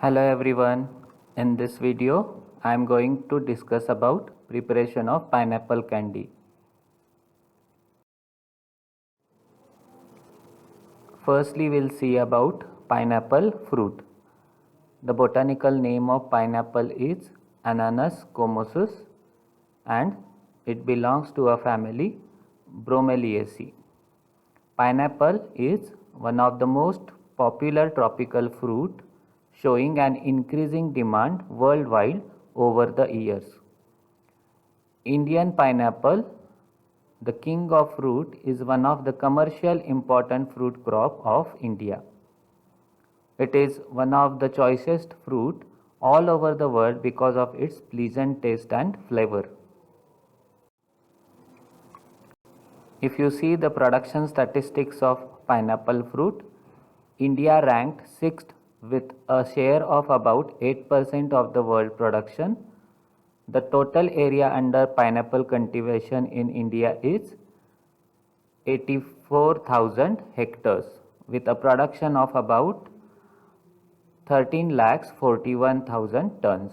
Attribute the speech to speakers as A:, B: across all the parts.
A: Hello everyone. In this video, I am going to discuss about preparation of pineapple candy. Firstly, we'll see about pineapple fruit. The botanical name of pineapple is Ananas comossus and it belongs to a family Bromeliaceae. Pineapple is one of the most popular tropical fruit, showing an increasing demand worldwide over the years. Indian pineapple, the king of fruit, is one of the commercial important fruit crop of India. It is one of the choicest fruit all over the world because of its pleasant taste and flavor. If you see the production statistics of pineapple fruit, India ranked 6th with a share of about 8% of the world production. The total area under pineapple cultivation in India is 84,000 hectares with a production of about 13,41,000 tons.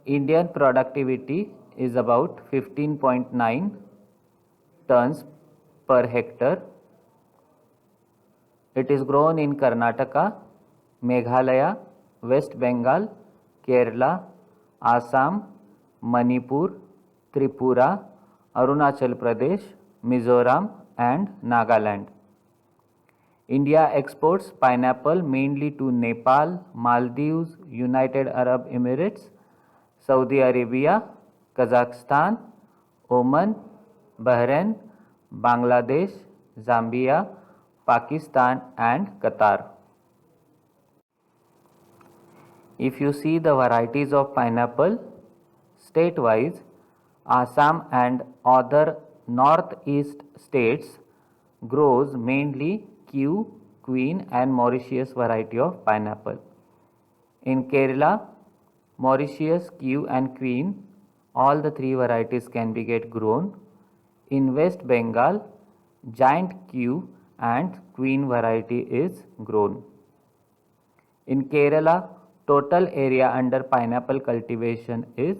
A: Indian productivity is about 15.9 tons per hectare. It is grown in Karnataka, Meghalaya, West Bengal, Kerala, Assam, Manipur, Tripura, Arunachal Pradesh, Mizoram and Nagaland. India exports pineapple mainly to Nepal, Maldives, United Arab Emirates, Saudi Arabia, Kazakhstan, Oman, Bahrain, Bangladesh, Zambia, Pakistan and Qatar. If you see the varieties of pineapple, state-wise, Assam and other northeast states grows mainly Q, Queen and Mauritius variety of pineapple. In Kerala, Mauritius, Q and Queen, all the three varieties can be get grown. In West Bengal, Giant Q and Queen variety is grown. In Kerala, total area under pineapple cultivation is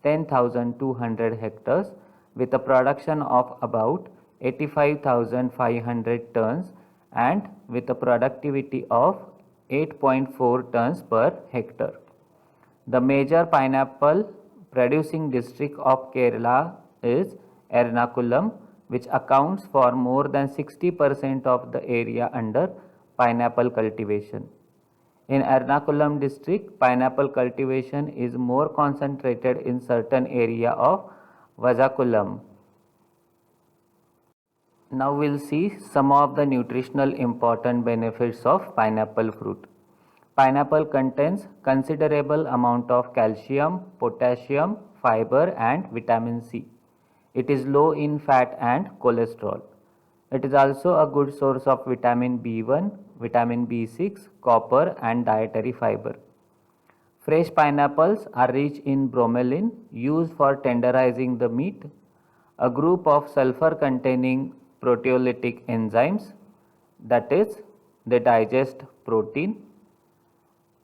A: 10,200 hectares with a production of about 85,500 tons and with a productivity of 8.4 tons per hectare. The major pineapple producing district of Kerala is Ernakulam, which accounts for more than 60% of the area under pineapple cultivation. In Ernakulam district, pineapple cultivation is more concentrated in certain area of Vajakulam. Now we'll see some of the nutritional important benefits of pineapple fruit. Pineapple contains considerable amount of calcium, potassium, fiber and vitamin C. It is low in fat and cholesterol. It is also a good source of vitamin B1, vitamin B6, copper and dietary fiber. Fresh pineapples are rich in bromelain used for tenderizing the meat, a group of sulfur containing proteolytic enzymes, that is, they digest protein,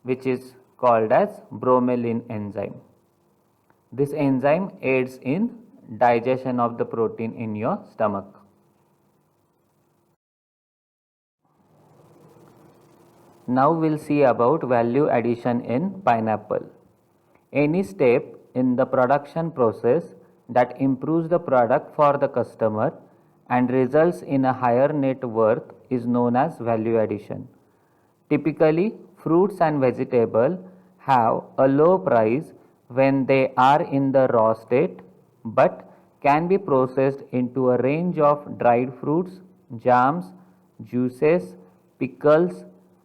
A: which is called as bromelain enzyme. This enzyme aids in digestion of the protein in your stomach. Now we'll see about value addition in pineapple. Any step in the production process that improves the product for the customer and results in a higher net worth is known as value addition. Typically, fruits and vegetables have a low price when they are in the raw state, but can be processed into a range of dried fruits, jams, juices, pickles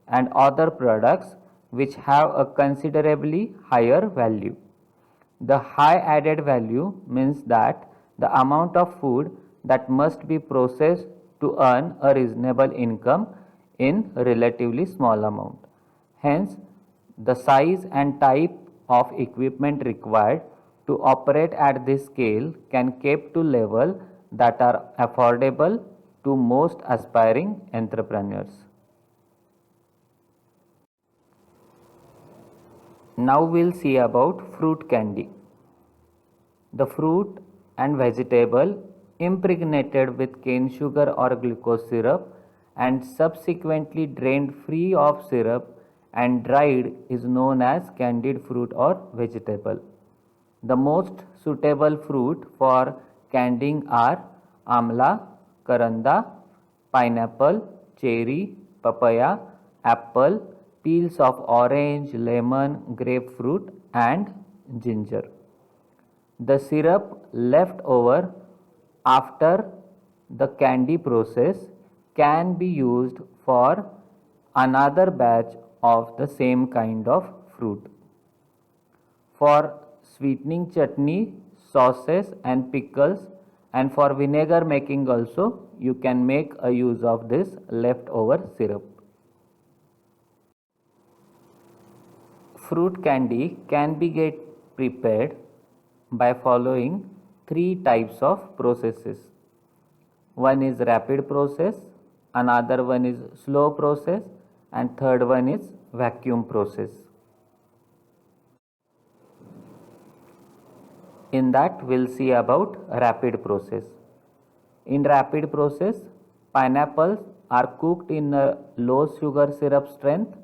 A: and other products which have a considerably higher value. The high added value means that the amount of food that must be processed to earn a reasonable income in relatively small amount. Hence, the size and type of equipment required to operate at this scale can keep to level that are affordable to most aspiring entrepreneurs. Now we'll see about fruit candy. The fruit and vegetable impregnated with cane sugar or glucose syrup and subsequently drained free of syrup and dried is known as candied fruit or vegetable. The most suitable fruit for candying are amla, karanda, pineapple, cherry, papaya, apple, peels of orange, lemon, grapefruit and ginger. The syrup left over after the candy process can be used for another batch of the same kind of fruit. For sweetening chutney, sauces and pickles, and for vinegar making also you can make a use of this leftover syrup. Fruit candy can be get prepared by following three types of processes. One is rapid process, another one is slow process, and third one is vacuum process. In that we'll see about rapid process. In rapid process, pineapples are cooked in a low sugar syrup strength.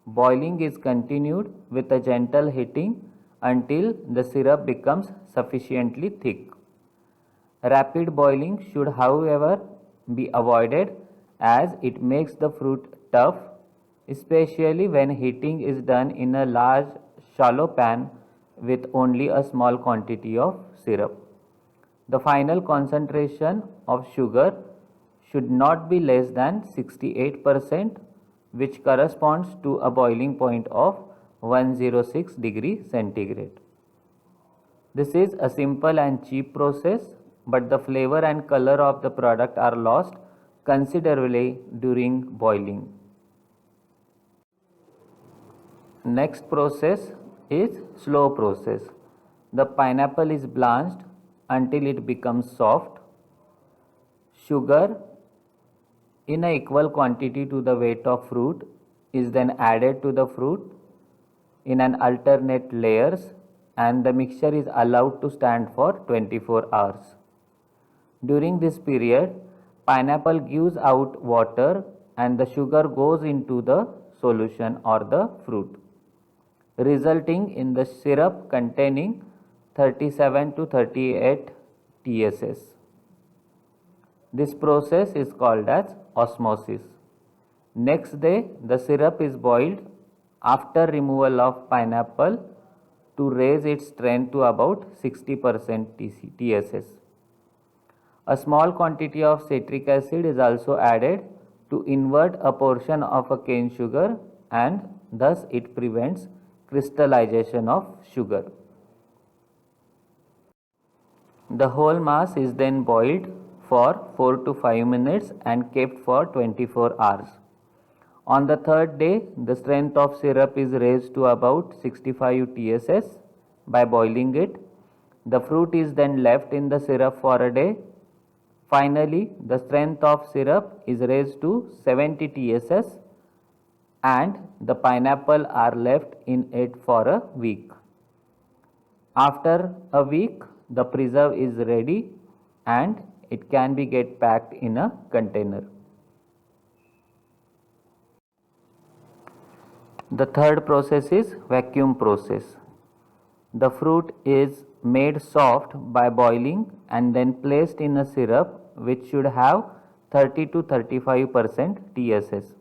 A: Boiling is continued with a gentle heating until the syrup becomes sufficiently thick. Rapid boiling should, however, be avoided as it makes the fruit tough, especially when heating is done in a large shallow pan with only a small quantity of syrup. The final concentration of sugar should not be less than 68%, which corresponds to a boiling point of 106 degree centigrade. This is a simple and cheap process, but the flavor and color of the product are lost considerably during boiling. Next process is slow process. The pineapple is blanched until it becomes soft. Sugar in an equal quantity to the weight of fruit is then added to the fruit in an alternate layers, and the mixture is allowed to stand for 24 hours. During this period, pineapple gives out water and the sugar goes into the solution or the fruit, resulting in the syrup containing 37 to 38 TSS. This process is called as osmosis. Next day, the syrup is boiled after removal of pineapple to raise its strength to about 60% TSS. A small quantity of citric acid is also added to invert a portion of a cane sugar, and thus it prevents crystallization of sugar. The whole mass is then boiled for 4 to 5 minutes and kept for 24 hours. On the third day, the strength of syrup is raised to about 65 TSS by boiling it. The fruit is then left in the syrup for a day. Finally, the strength of syrup is raised to 70 TSS and the pineapple are left in it for a week. After a week, the preserve is ready and it can be get packed in a container. The third process is vacuum process. The fruit is made soft by boiling and then placed in a syrup which should have 30 to 35% TSS.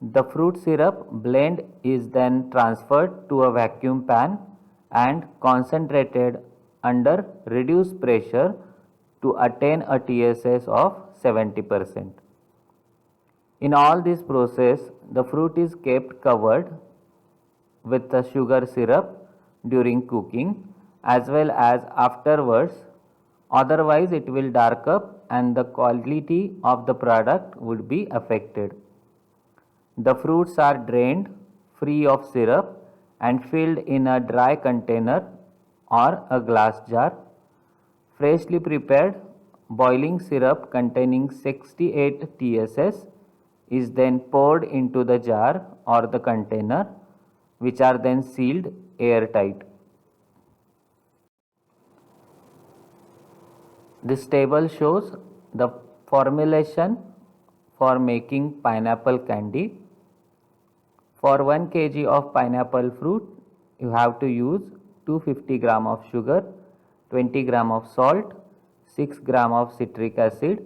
A: The fruit syrup blend is then transferred to a vacuum pan and concentrated under reduced pressure to attain a TSS of 70%. In all this process, the fruit is kept covered with the sugar syrup during cooking as well as afterwards, otherwise it will dark up and the quality of the product would be affected. The fruits are drained free of syrup and filled in a dry container or a glass jar. Freshly prepared boiling syrup containing 68 TSS is then poured into the jar or the container which are then sealed airtight. This table shows the formulation for making pineapple candy. For 1 kg of pineapple fruit, you have to use 250 gram of sugar, 20 gram of salt, 6 gram of citric acid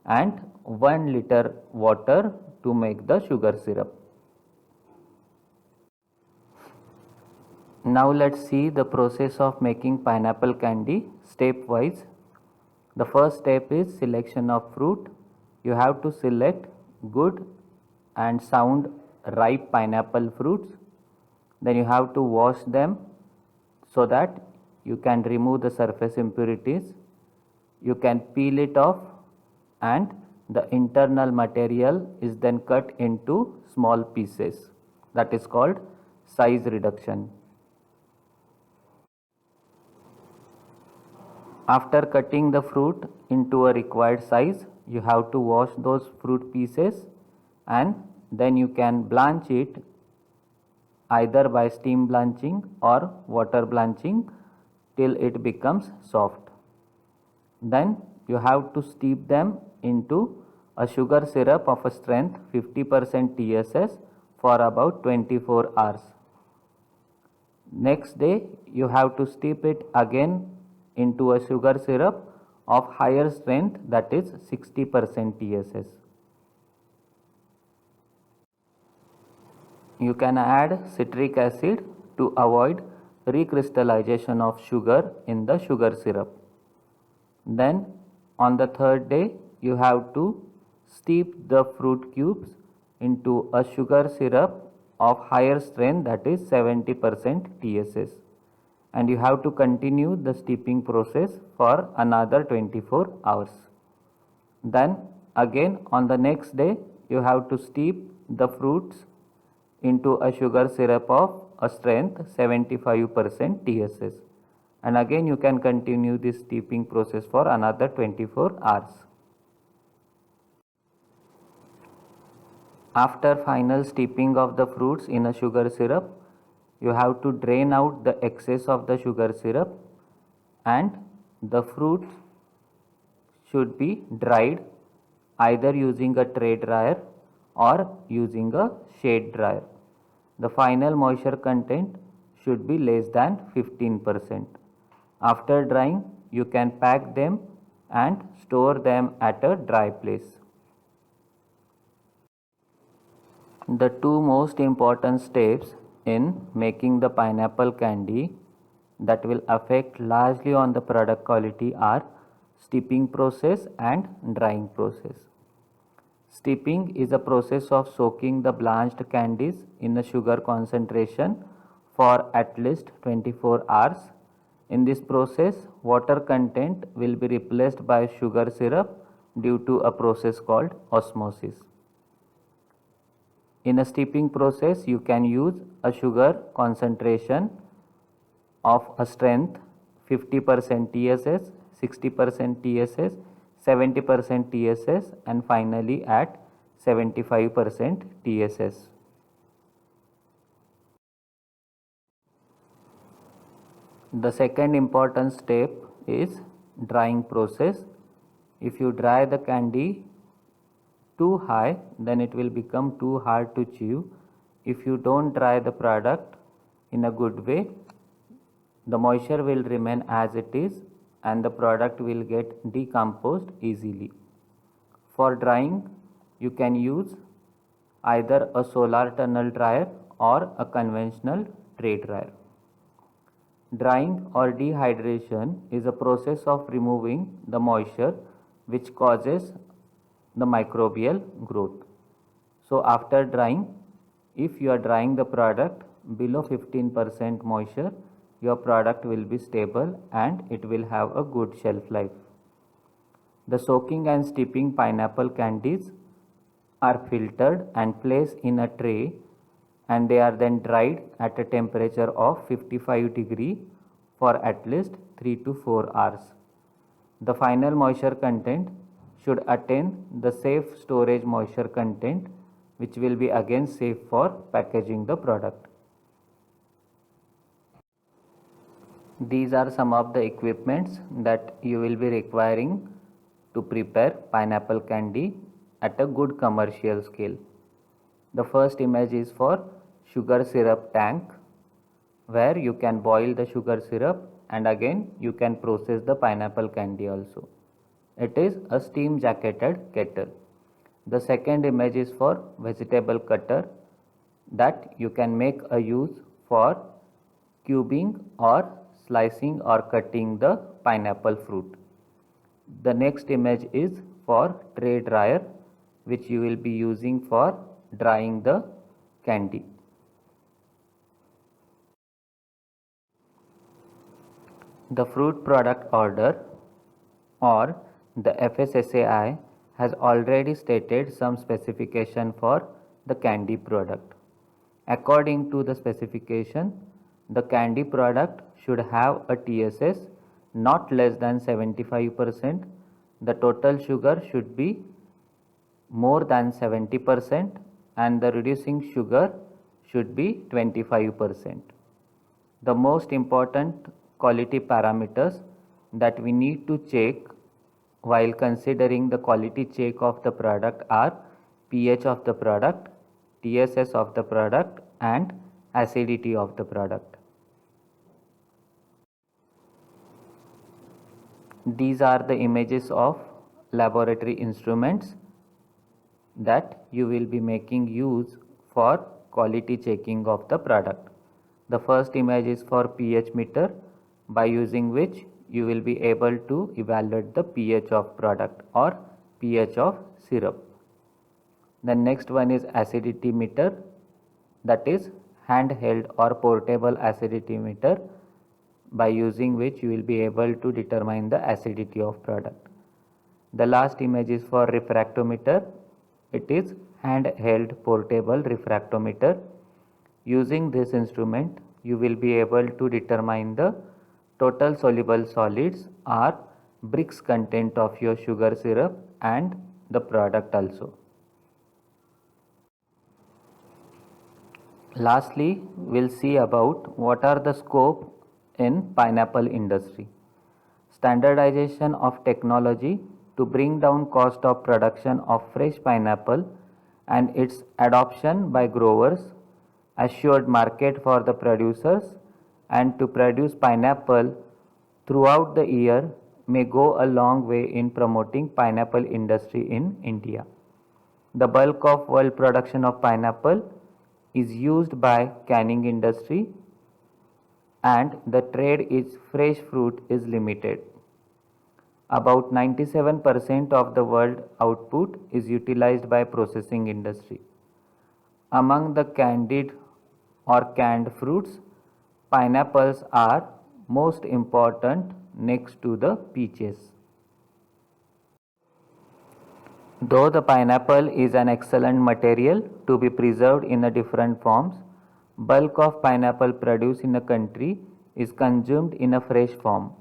A: and 1 liter water to make the sugar syrup. Now let's see the process of making pineapple candy step wise. The first step is selection of fruit. You have to select good and sound ripe pineapple fruits. Then you have to wash them so that you can remove the surface impurities. You can peel it off and the internal material is then cut into small pieces. That is called size reduction. After cutting the fruit into a required size, you have to wash those fruit pieces and then you can blanch it either by steam blanching or water blanching till it becomes soft. Then you have to steep them into a sugar syrup of a strength 50% TSS for about 24 hours. Next day you have to steep it again into a sugar syrup of higher strength, that is 60% TSS. You can add citric acid to avoid recrystallization of sugar in the sugar syrup. Then on the third day you have to steep the fruit cubes into a sugar syrup of higher strength, that is 70% TSS, and you have to continue the steeping process for another 24 hours. Then again on the next day you have to steep the fruits into a sugar syrup of a strength 75% TSS, and again you can continue this steeping process for another 24 hours. After final steeping of the fruits in a sugar syrup, you have to drain out the excess of the sugar syrup and the fruits should be dried either using a tray dryer or using a shade dryer. The final moisture content should be less than 15%. After drying, you can pack them and store them at a dry place. The two most important steps in making the pineapple candy that will affect largely on the product quality are steeping process and drying process. Steeping is a process of soaking the blanched candies in a sugar concentration for at least 24 hours. In this process, water content will be replaced by sugar syrup due to a process called osmosis. In a steeping process, you can use a sugar concentration of a strength 50% TSS, 60% TSS, 70% TSS and finally at 75% TSS. The second important step is drying process. If you dry the candy too high, then it will become too hard to chew. If you don't dry the product in a good way, the moisture will remain as it is and the product will get decomposed easily. For drying, you can use either a solar tunnel dryer or a conventional tray dryer. Drying or dehydration is a process of removing the moisture which causes the microbial growth. So after drying, if you are drying the product below 15% moisture, your product will be stable and it will have a good shelf life. The soaking and steeping pineapple candies are filtered and placed in a tray and they are then dried at a temperature of 55 degree for at least 3 to 4 hours. The final moisture content should attain the safe storage moisture content, which will be again safe for packaging the product. These are some of the equipments that you will be requiring to prepare pineapple candy at a good commercial scale. The first image is for sugar syrup tank, where you can boil the sugar syrup and again you can process the pineapple candy also. It is a steam jacketed kettle. The second image is for vegetable cutter, that you can make a use for cubing or slicing or cutting the pineapple fruit. The next image is for tray dryer, which you will be using for drying the candy. The fruit product order or the FSSAI has already stated some specification for the candy product. According to the specification, the candy product should have a TSS not less than 75%. The total sugar should be more than 70% and the reducing sugar should be 25%. The most important quality parameters that we need to check while considering the quality check of the product are pH of the product, TSS of the product and acidity of the product. These are the images of laboratory instruments that you will be making use for quality checking of the product. The first image is for pH meter, by using which you will be able to evaluate the pH of product or pH of syrup. The next one is acidity meter, that is handheld or portable acidity meter, by using which you will be able to determine the acidity of product. The last image is for refractometer. It is handheld portable refractometer. Using this instrument, you will be able to determine the total soluble solids or Brix content of your sugar syrup and the product also. Lastly, we'll see about what are the scope in pineapple industry. Standardization of technology to bring down cost of production of fresh pineapple and its adoption by growers, assured market for the producers, and to produce pineapple throughout the year may go a long way in promoting pineapple industry in India. The bulk of world production of pineapple is used by canning industry and the trade is fresh fruit is limited. About 97% of the world output is utilized by processing industry. Among the candied or canned fruits, pineapples are most important next to the peaches. Though the pineapple is an excellent material to be preserved in the different forms, bulk of pineapple produced in a country is consumed in a fresh form.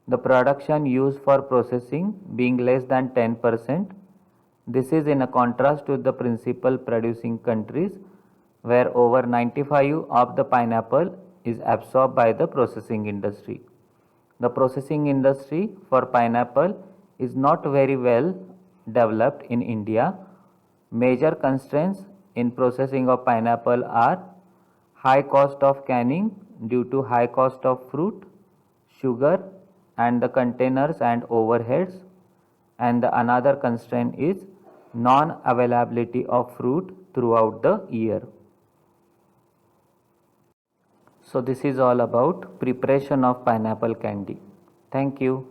A: The production used for processing being less than 10%. This is in a contrast to the principal producing countries where over 95% of the pineapple is absorbed by the processing industry. The processing industry for pineapple is not very well developed in India. Major constraints in processing of pineapple are high cost of canning due to high cost of fruit, sugar and the containers and overheads, and the another constraint is non-availability of fruit throughout the year. So this is all about preparation of pineapple candy. Thank you.